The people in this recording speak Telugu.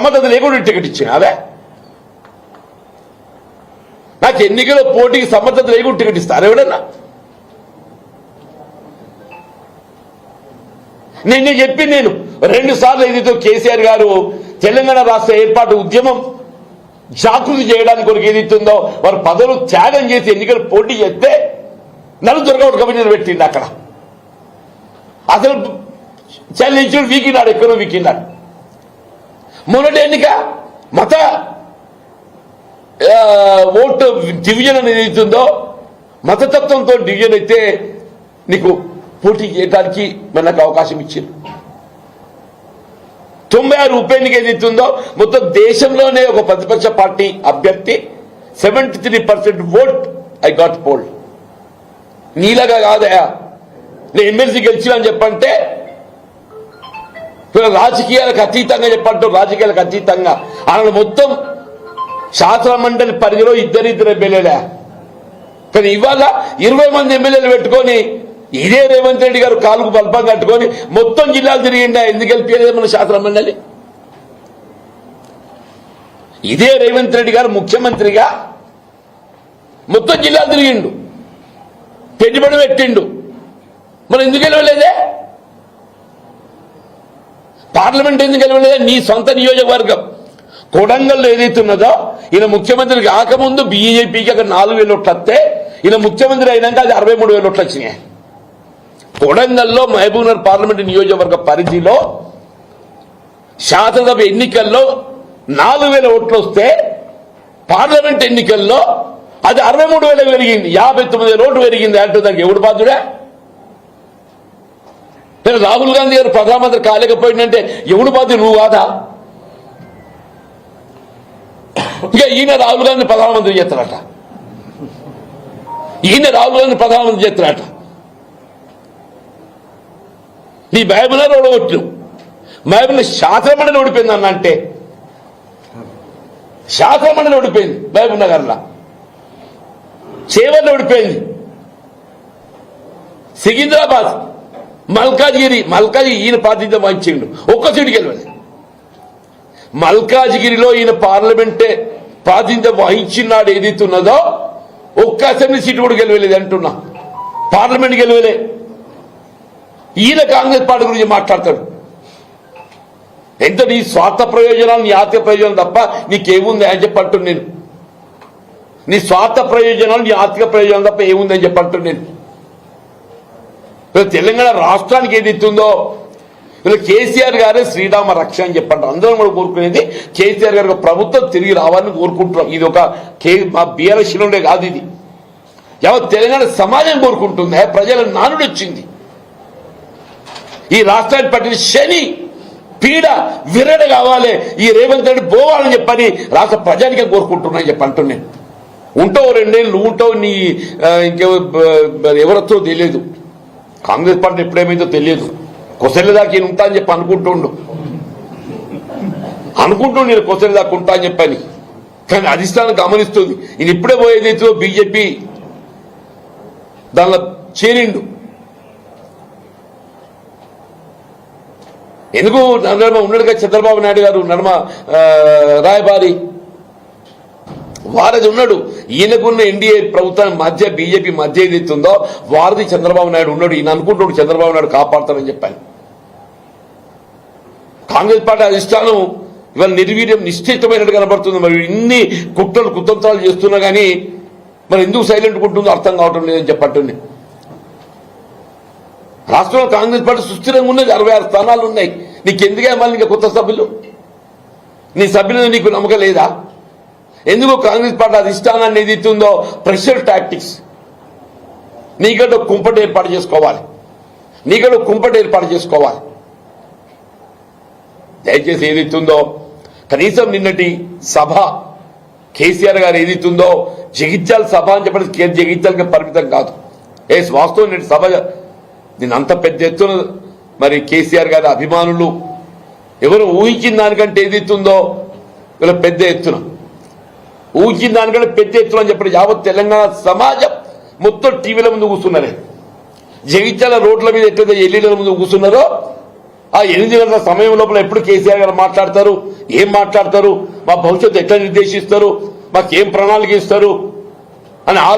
సమర్థత లేకుండా టికెట్ ఇచ్చిన అదే నాకు ఎన్నికల పోటీకి సమర్థత లేకుండా టికెట్ ఇస్తారు ఎవడన్నా? నేను చెప్పింది నేను 2 సార్లు ఏదైతే కేసీఆర్ గారు తెలంగాణ రాష్ట్ర ఏర్పాటు ఉద్యమం జాగృతి చేయడానికి కొరకు ఏదైతుందో వారు పదవులు త్యాగం చేసి ఎన్నికలు పోటీ చేస్తే నలుగురు కమిటీలు పెట్టింది అక్కడ. అసలు చల్లించుడు వీకినాడు, ఎక్కడో వీకినాడు. మొన్నటి ఎన్నిక మత ఓటు డివిజన్ అనేది ఏదైతుందో మతతత్వంతో డివిజన్ అయితే నీకు పోటీ చేయడానికి మనకు అవకాశం ఇచ్చింది. 96 ఉప ఎన్నిక ఏదైతుందో మొత్తం దేశంలోనే ఒక ప్రతిపక్ష పార్టీ అభ్యర్థి 73% ఓట్ ఐ గాట్ పోల్డ్. నీలాగా కాదయా నేను ఎమ్మెల్సీ గెలిచిన అని చెప్పంటే రాజకీయాలకు అతీతంగా చెప్పంటూ రాజకీయాలకు అతీతంగా ఆయన మొత్తం శాసన మండలి పరిధిలో ఇద్దరిద్దరు ఎమ్మెల్యేలే. కానీ ఇవాళ 20 మంది ఎమ్మెల్యేలు పెట్టుకొని ఇదే రేవంత్ రెడ్డి గారు కాలుకు బల్పం కట్టుకొని మొత్తం జిల్లాలు తిరిగిండా? ఎందుకు గెలిపేది మన శాసన మండలి? ఇదే రేవంత్ రెడ్డి గారు ముఖ్యమంత్రిగా మొత్తం జిల్లాలు తిరిగిండు, పెట్టుబడి పెట్టిండు, మరి ఎందుకు గెలవలేదే? పార్లమెంట్ ఎందుకు గెలవలేదే? నీ సొంత నియోజకవర్గం కొడంగల్లో ఏదైతున్నదో ఈయన ముఖ్యమంత్రి కాకముందు బీజేపీకి అక్కడ 4,000 ఓట్లు వస్తే ఈయన ముఖ్యమంత్రి అయినాక అది 63,000 ఓట్లు వచ్చినాయి. కొడంగల్లో మహబూబ్నగర్ పార్లమెంట్ నియోజకవర్గ పరిధిలో శాసనసభ ఎన్నికల్లో 4,000 ఓట్లు వస్తే పార్లమెంట్ ఎన్నికల్లో అది 63,000 పెరిగింది, 59,000 ఓట్లు పెరిగింది అంటే దానికి ఎవడు బాధ్యుడే? రాహుల్ గాంధీ గారు ప్రధానమంత్రి కాలేకపోయిందంటే ఎవడు బాధ్యుడు? నువ్వు కాదా? ఇక ఈయన రాహుల్ గాంధీ ప్రధానమంత్రి చేస్తారట, ఈయన రాహుల్ గాంధీ ప్రధానమంత్రి చేస్తారట. నీ మహబూబ్నగర్ ఓడగొట్టు, మహబూబ్నగర్ శాసనమండలి ఓడిపోయింది అన్న అంటే శాసనమండలి ఓడిపోయింది మహబూబ్నగర్లో, చేవల్లో ఓడిపోయింది, సికింద్రాబాద్, మల్కాజ్గిరి ఈయన ప్రాతినిధ్యం వహించిండు, ఒక్క సీటు గెలవలేదు. మల్కాజ్గిరిలో ఈయన పార్లమెంటే ప్రాతినిధ్యం వహించినాడు ఏదైతున్నదో ఒక్క అసెంబ్లీ సీటు కూడా గెలవలేదు అంటున్నా, పార్లమెంట్ గెలవలే. ఈయన కాంగ్రెస్ పార్టీ గురించి మాట్లాడతాడు. ఎంత నీ స్వార్థ ప్రయోజనాలు, నీ ఆర్థిక ప్రయోజనాలు తప్ప నీకేముంది అని చెప్పంటు నేను. నీ స్వార్థ ప్రయోజనాలు, నీ ఆర్థిక ప్రయోజనాలు తప్ప ఏముందని చెప్పంటు నేను. తెలంగాణ రాష్ట్రానికి ఏది ఇస్తుందో ఇలా కేసీఆర్ గారే శ్రీరామ రక్ష అని చెప్పండి. అందరం కూడా కోరుకునేది కేసీఆర్ గారి ప్రభుత్వం తిరిగి రావాలని కోరుకుంటున్నాం. ఇది ఒక మా బీఆర్ఎస్ శిలండే కాదు, ఇది యావత్ తెలంగాణ సమాజం కోరుకుంటుంది. ప్రజల నానుడు వచ్చింది. ఈ రాష్ట్రాన్ని పట్టిన శని పీడ విరడ కావాలి, ఈ రేవంత్ రెడ్డి పోవాలని చెప్పని రాష్ట్ర ప్రజానికే కోరుకుంటున్నా అని చెప్పి అంటున్నాను. ఉంటావు 2 ఏళ్ళు, నువ్వు ఉంటావు, నీ ఎవరొచ్చో తెలియదు. కాంగ్రెస్ పార్టీ ఎప్పుడేమైందో తెలియదు. కొసెళ్ళ దాకా ఈయన ఉంటా అని చెప్పి అనుకుంటుండు నేను కొసెళ్ళ దాకా ఉంటా అని చెప్పని. కానీ అధిష్టానం గమనిస్తుంది. ఈయన ఇప్పుడే పోయేదైతే బీజేపీ దానిలో చేరిండు. ఎందుకు నడమ ఉన్నాడుగా చంద్రబాబు నాయుడు గారు, నడమ రాయబారి వారది ఉన్నాడు. ఈయనకున్న ఎన్డీఏ ప్రభుత్వం మధ్య బీజేపీ మధ్య ఏదైతుందో వారది చంద్రబాబు నాయుడు ఉన్నాడు. ఈయన అనుకుంటాడు చంద్రబాబు నాయుడు కాపాడతానని చెప్పాను. కాంగ్రెస్ పార్టీ అధిష్టానం ఇవాళ నిర్వీర్యం నిశ్చితమైనట్టు కనబడుతుంది. మరి ఇన్ని కుతంత్రాలు చేస్తున్నా కానీ మరి ఎందుకు సైలెంట్ ఉంటుందో అర్థం కావటం లేదని చెప్పండి. రాష్ట్రంలో కాంగ్రెస్ పార్టీ సుస్థిరంగా ఉన్నది, 66 స్థానాలు ఉన్నాయి. నీకెందుకే మళ్ళీ ఇంకా కొత్త సభ్యులు? నీ సభ్యులు నీకు నమ్మకం లేదా? ఎందుకు కాంగ్రెస్ పార్టీ అధిష్టానాన్ని ఏదైతుందో ప్రెషర్ టాక్టిక్స్, నీకంటే కుంపటి ఏర్పాటు చేసుకోవాలి. దయచేసి ఏదైతుందో కనీసం నిన్నటి సభ కేసీఆర్ గారు ఏదైతుందో జగిత్యాల సభ అని చెప్పి జగిత్యాలకి పరిమితం కాదు. వాస్తవం నిన్నటి సభ నేను అంత పెద్ద ఎత్తున మరి కేసీఆర్ గారి అభిమానులు ఎవరు ఊహించిన దానికంటే ఏదైతుందో ఇలా పెద్ద ఎత్తున అని చెప్పి యావత్ తెలంగాణ సమాజం మొత్తం టీవీల ముందు కూర్చున్నారే. జగిత్యాల రోడ్ల మీద ఎట్లయితే ఎల్ఈడీల ముందు కూర్చున్నారో ఆ 8 గంటల సమయం లోపల ఎప్పుడు కేసీఆర్ గారు మాట్లాడతారు, ఏం మాట్లాడతారు, మా భవిష్యత్తు ఎట్లా నిర్దేశిస్తారు, మాకేం ప్రణాళిక ఇస్తారు అని